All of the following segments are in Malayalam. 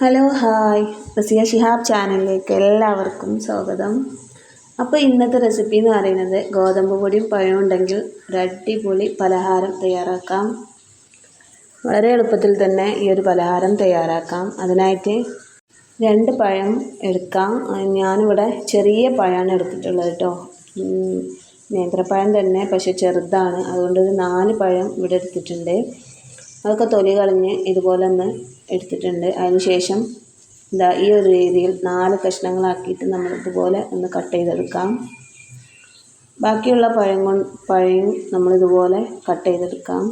ഹലോ ഹായ് റസിയ ഷിഹാബ് ചാനലിലേക്ക് എല്ലാവർക്കും സ്വാഗതം. അപ്പോൾ ഇന്നത്തെ റെസിപ്പി എന്ന് പറയുന്നത് ഗോതമ്പ് പൊടിയും പഴവും ഉണ്ടെങ്കിൽ ഒരു അടിപൊളി പലഹാരം തയ്യാറാക്കാം. വളരെ എളുപ്പത്തിൽ തന്നെ ഈ ഒരു പലഹാരം തയ്യാറാക്കാം. അതിനായിട്ട് 2 പഴം എടുക്കാം. ഞാനിവിടെ ചെറിയ പഴമാണ് എടുത്തിട്ടുള്ളത് കേട്ടോ. നേന്ത്രപ്പഴം തന്നെ, പക്ഷേ ചെറുതാണ്. അതുകൊണ്ട് ഒരു 4 പഴം ഇവിടെ എടുത്തിട്ടുണ്ട്. അതൊക്കെ തൊലി കളഞ്ഞ് ഇതുപോലെ ഒന്ന് എടുത്തിട്ടുണ്ട്. അതിന് ശേഷം ഈ ഒരു രീതിയിൽ 4 കഷ്ണങ്ങളാക്കിയിട്ട് നമ്മൾ ഇതുപോലെ ഒന്ന് കട്ട് ചെയ്തെടുക്കാം. ബാക്കിയുള്ള പഴവും നമ്മളിതുപോലെ കട്ട് ചെയ്തെടുക്കാം.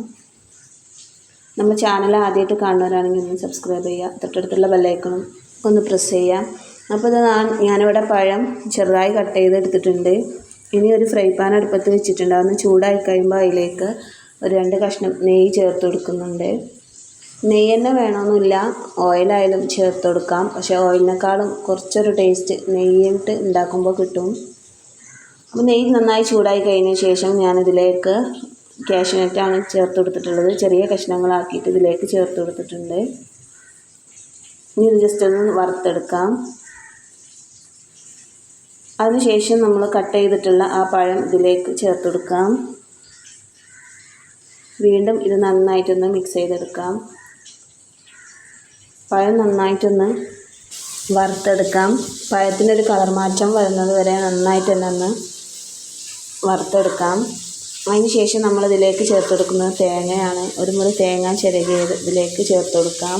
നമ്മൾ ചാനൽ ആദ്യമായിട്ട് കാണുന്നവരാണെങ്കിൽ ഒന്ന് സബ്സ്ക്രൈബ് ചെയ്യുക, തൊട്ടടുത്തുള്ള ബെല്ലൈക്കണും ഒന്ന് പ്രസ് ചെയ്യാം. അപ്പോൾ ഇത് ഞാനിവിടെ പഴം ചെറുതായി കട്ട് ചെയ്തെടുത്തിട്ടുണ്ട്. ഇനി ഒരു ഫ്രൈ പാൻ അടുപ്പത്ത് വെച്ചിട്ടുണ്ട്. അതൊന്ന് ചൂടായി കഴിയുമ്പോൾ അതിലേക്ക് ഒരു 2 കഷ്ണം നെയ്യ് ചേർത്ത് കൊടുക്കുന്നുണ്ട്. നെയ്യ് തന്നെ വേണമെന്നില്ല, ഓയിലായാലും ചേർത്ത് കൊടുക്കാം. പക്ഷേ ഓയിലിനേക്കാളും കുറച്ചൊരു ടേസ്റ്റ് നെയ്യിട്ട് ഉണ്ടാക്കുമ്പോൾ കിട്ടും. അപ്പോൾ നെയ്യ് നന്നായി ചൂടായി കഴിഞ്ഞ ശേഷം ഞാനിതിലേക്ക് കാഷ്യൂനട്ടാണ് ചേർത്ത് കൊടുത്തിട്ടുള്ളത്. ചെറിയ കഷ്ണങ്ങളാക്കിയിട്ട് ഇതിലേക്ക് ചേർത്ത് കൊടുത്തിട്ടുണ്ട്. ഇനി ഇത് ജസ്റ്റ് ഒന്ന് വറുത്തെടുക്കാം. അതിനുശേഷം നമ്മൾ കട്ട് ചെയ്തിട്ടുള്ള ആ പഴം ഇതിലേക്ക് ചേർത്ത് കൊടുക്കാം. വീണ്ടും ഇത് നന്നായിട്ടൊന്ന് മിക്സ് ചെയ്തെടുക്കാം. പഴം നന്നായിട്ടൊന്ന് വറുത്തെടുക്കാം. പഴത്തിനൊരു കളർ മാറ്റം വരുന്നത് വരെ നന്നായിട്ട് തന്നെ ഒന്ന് വറുത്തെടുക്കാം. അതിന് ശേഷം നമ്മളിതിലേക്ക് ചേർത്ത് കൊടുക്കുന്നത് തേങ്ങയാണ്. ഒരു മുറി തേങ്ങ ചിരകിയത് ഇതിലേക്ക് ചേർത്ത് കൊടുക്കാം.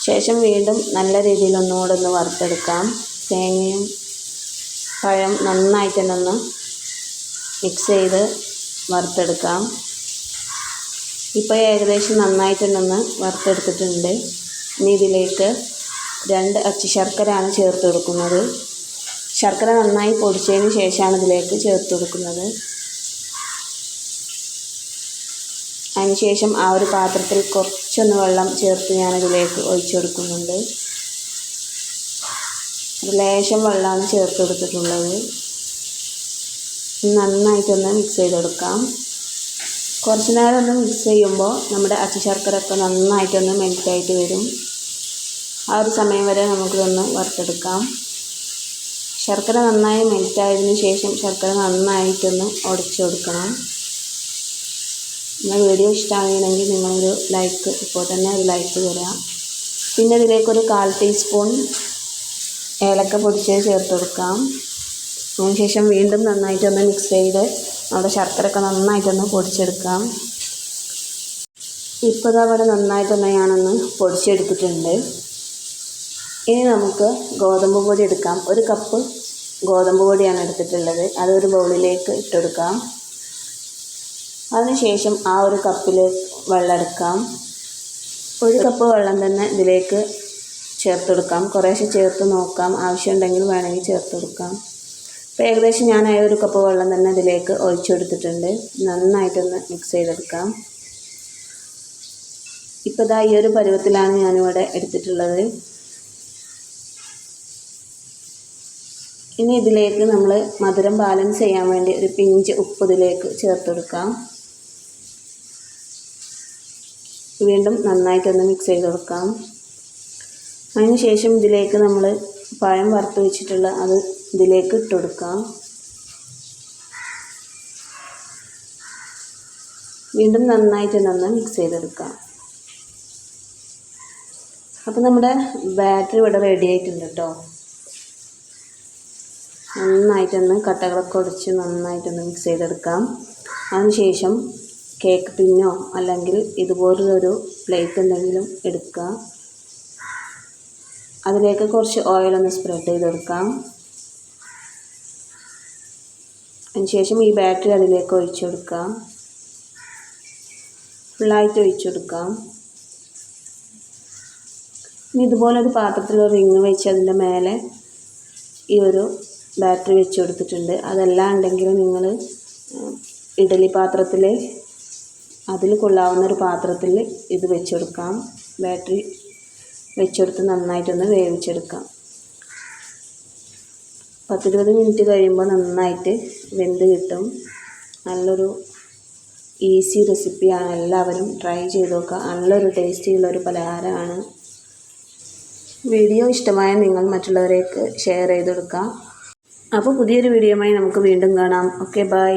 ശേഷം വീണ്ടും നല്ല രീതിയിൽ ഒന്നുകൂടെ ഒന്ന് വറുത്തെടുക്കാം. തേങ്ങയും പഴം നന്നായിട്ട് തന്നെ ഒന്ന് മിക്സ് ചെയ്ത് വറുത്തെടുക്കാം. ഇപ്പോൾ ഏകദേശം നന്നായിട്ട് തന്നെ ഒന്ന് വറുത്തെടുത്തിട്ടുണ്ട്. ഇനി ഇതിലേക്ക് 2 അച്ചി ശർക്കരയാണ് ചേർത്ത് കൊടുക്കുന്നത്. ശർക്കര നന്നായി പൊടിച്ചതിന് ശേഷമാണ് ഇതിലേക്ക് ചേർത്ത് കൊടുക്കുന്നത്. അതിനുശേഷം ആ ഒരു പാത്രത്തിൽ കുറച്ചൊന്ന് വെള്ളം ചേർത്ത് ഞാനതിലേക്ക് ഒഴിച്ചു കൊടുക്കുന്നുണ്ട്. ഒരു ലേശം വെള്ളമാണ് ചേർത്ത് കൊടുത്തിട്ടുള്ളത്. നന്നായിട്ടൊന്ന് മിക്സ് ചെയ്തെടുക്കാം. കുറച്ച് നേരം ഒന്ന് മിക്സ് ചെയ്യുമ്പോൾ നമ്മുടെ അച്ചി ശർക്കരയൊക്കെ നന്നായിട്ടൊന്ന് മെൽറ്റായിട്ട് വരും. ആ ഒരു സമയം വരെ നമുക്കിതൊന്ന് വറുത്തെടുക്കാം. ശർക്കര നന്നായി മെൽറ്റായതിനു ശേഷം ശർക്കര നന്നായിട്ടൊന്ന് ഉടച്ചു കൊടുക്കണം. നിങ്ങൾ വീഡിയോ ഇഷ്ടമാണെങ്കിൽ നിങ്ങളൊരു ലൈക്ക്, ഇപ്പോൾ തന്നെ ഒരു ലൈക്ക് തരാം. പിന്നെ ഇതിലേക്കൊരു 1/4 ടീസ്പൂൺ ഏലക്ക പൊടിച്ചത് ചേർത്ത് കൊടുക്കാം. അതിനുശേഷം വീണ്ടും നന്നായിട്ടൊന്ന് മിക്സ് ചെയ്ത് നമ്മുടെ ശർക്കരയൊക്കെ നന്നായിട്ടൊന്ന് പൊടിച്ചെടുക്കാം. ഇപ്പോൾ അവിടെ നന്നായിട്ടൊന്ന് ഞാനൊന്ന് പൊടിച്ചെടുത്തിട്ടുണ്ട്. ഇനി നമുക്ക് ഗോതമ്പ് പൊടി എടുക്കാം. 1 കപ്പ് ഗോതമ്പ് പൊടിയാണ് എടുത്തിട്ടുള്ളത്. അതൊരു ബൗളിലേക്ക് ഇട്ടെടുക്കാം. അതിനുശേഷം ആ ഒരു കപ്പിൽ വെള്ളം എടുക്കാം. 1 കപ്പ് വെള്ളം തന്നെ ഇതിലേക്ക് ചേർത്ത് കൊടുക്കാം. കുറേശ്ശെ ചേർത്ത് നോക്കാം, ആവശ്യമുണ്ടെങ്കിൽ വേണമെങ്കിൽ ചേർത്ത് കൊടുക്കാം. അപ്പോൾ ഏകദേശം ഞാൻ 1 കപ്പ് വെള്ളം തന്നെ ഇതിലേക്ക് ഒഴിച്ചു കൊടുത്തിട്ടുണ്ട്. നന്നായിട്ടൊന്ന് മിക്സ് ചെയ്തെടുക്കാം. ഇപ്പോൾ ഈ ഒരു പരുവത്തിലാണ് ഞാനിവിടെ എടുത്തിട്ടുള്ളത്. ഇനി ഇതിലേക്ക് നമ്മൾ മധുരം ബാലൻസ് ചെയ്യാൻ വേണ്ടി ഒരു പിഞ്ച് ഉപ്പ് ഇതിലേക്ക് ചേർത്ത് കൊടുക്കാം. വീണ്ടും നന്നായിട്ടൊന്ന് മിക്സ് ചെയ്ത് കൊടുക്കാം. അതിനുശേഷം ഇതിലേക്ക് നമ്മൾ പഴം വറുത്ത് വെച്ചിട്ടുള്ള അത് ഇതിലേക്ക് ഇട്ട് കൊടുക്കാം. വീണ്ടും നന്നായിട്ടൊന്ന് മിക്സ് ചെയ്തെടുക്കാം. അപ്പോൾ നമ്മുടെ ബാറ്റർ ഇവിടെ റെഡി ആയിട്ടുണ്ട് കേട്ടോ. നന്നായിട്ടൊന്ന് കട്ടകളൊക്കെ ഒടിച്ച് നന്നായിട്ടൊന്ന് മിക്സ് ചെയ്തെടുക്കാം. അതിനുശേഷം കേക്ക് ടിന്നോ അല്ലെങ്കിൽ ഇതുപോലൊരു പ്ലേറ്റ് എന്തെങ്കിലും എടുക്കുക. അതിലേക്ക് കുറച്ച് ഓയിലൊന്ന് സ്പ്രെഡ് ചെയ്ത് കൊടുക്കാം. അതിനുശേഷം ഈ ബാറ്ററി അതിലേക്ക് ഒഴിച്ചു കൊടുക്കാം. ഫുള്ളായിട്ട് ഒഴിച്ചു കൊടുക്കാം. ഇനി ഇതുപോലൊരു പാത്രത്തിൽ റിങ് വെച്ച് അതിൻ്റെ മേലെ ഈ ഒരു ബാറ്ററി വെച്ച് കൊടുത്തിട്ടുണ്ട്. അതെല്ലാം ഉണ്ടെങ്കിൽ നിങ്ങൾ ഇഡ്ഡലി പാത്രത്തിൽ അതിൽ കൊള്ളാവുന്നൊരു പാത്രത്തിൽ ഇത് വെച്ചെടുക്കാം. ബാറ്ററി വെച്ചെടുത്ത് നന്നായിട്ടൊന്ന് വേവിച്ചെടുക്കാം. 10-20 മിനിറ്റ് കഴിയുമ്പോൾ നന്നായിട്ട് വെന്ത് കിട്ടും. നല്ലൊരു ഈസി റെസിപ്പിയാണ്. എല്ലാവരും ട്രൈ ചെയ്ത് നോക്കുക. നല്ലൊരു ടേസ്റ്റിയുള്ളൊരു പലഹാരമാണ്. വീഡിയോ ഇഷ്ടമായ നിങ്ങൾ മറ്റുള്ളവരേക്ക് ഷെയർ ചെയ്ത് കൊടുക്കുക. അപ്പോൾ പുതിയൊരു വീഡിയോയുമായി നമുക്ക് വീണ്ടും കാണാം. Okay, by.